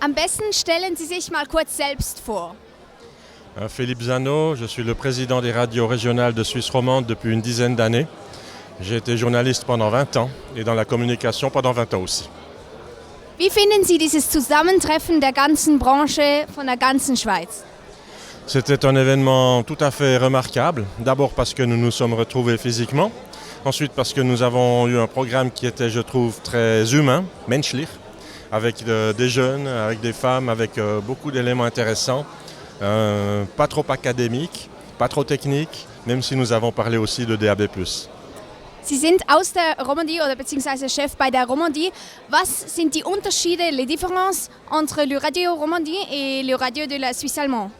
Am besten stellen Sie sich mal kurz selbst vor. Philippe Zanot, je suis le président des radios régionales de Suisse romande depuis une dizaine d'années. J'ai été journaliste pendant 20 ans et dans la communication pendant 20 ans aussi. Wie finden Sie dieses Zusammentreffen der ganzen Branche von der ganzen Schweiz? C'était un événement tout à fait remarquable. D'abord parce que nous nous sommes retrouvés physiquement. Ensuite parce que nous avons eu un programme qui était, je trouve, très humain, menschlich, avec des jeunes, avec des femmes, avec beaucoup d'éléments intéressants. Pas trop académique, pas trop technique, même si nous avons parlé aussi de DAB+. Sie sind aus der Romandie oder beziehungsweise Chef bei der Romandie. Was sind die Unterschiede, les différences entre le Radio Romandie et le radio de la Suisse allemande?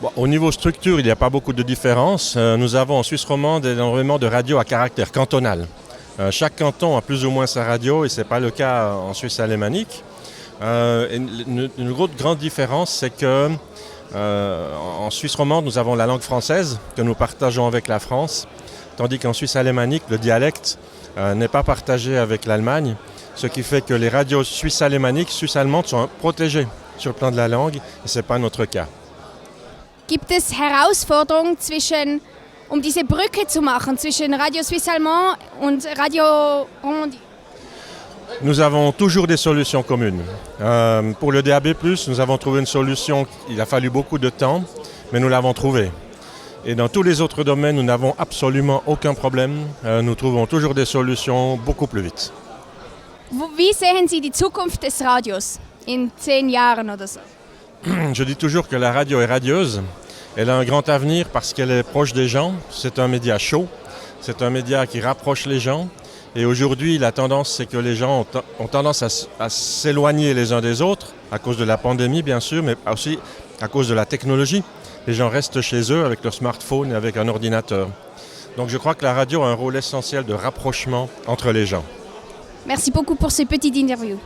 Bon, au niveau structure, il n'y a pas beaucoup de différence. Nous avons en Suisse romande énormément de radios à caractère cantonal. Chaque canton a plus ou moins sa radio et ce n'est pas le cas en Suisse alémanique. Une grande différence, c'est que en Suisse romande, nous avons la langue française que nous partageons avec la France, tandis qu'en Suisse alémanique, le dialecte n'est pas partagé avec l'Allemagne, ce qui fait que les radios suisses alémaniques, suisse-allemandes sont protégées sur le plan de la langue, et ce n'est pas notre cas. Gibt es Herausforderungen um diese Brücke zu machen zwischen Radio Suisse Allemand und Radio Romandie? Nous avons toujours des solutions communes. Pour le DAB+, nous avons trouvé une solution, il a fallu beaucoup de temps, mais nous l'avons trouvée. Et dans tous les autres domaines, nous n'avons absolument aucun problème. Nous trouvons toujours des solutions beaucoup plus vite. Wie sehen Sie die Zukunft des Radios in 10 Jahren oder so? Je dis toujours que la radio est radieuse. Elle a un grand avenir parce qu'elle est proche des gens. C'est un média chaud. C'est un média qui rapproche les gens. Et aujourd'hui, la tendance, c'est que les gens ont tendance à s'éloigner les uns des autres, à cause de la pandémie, bien sûr, mais aussi à cause de la technologie. Les gens restent chez eux avec leur smartphone et avec un ordinateur. Donc je crois que la radio a un rôle essentiel de rapprochement entre les gens. Merci beaucoup pour ce petit interview.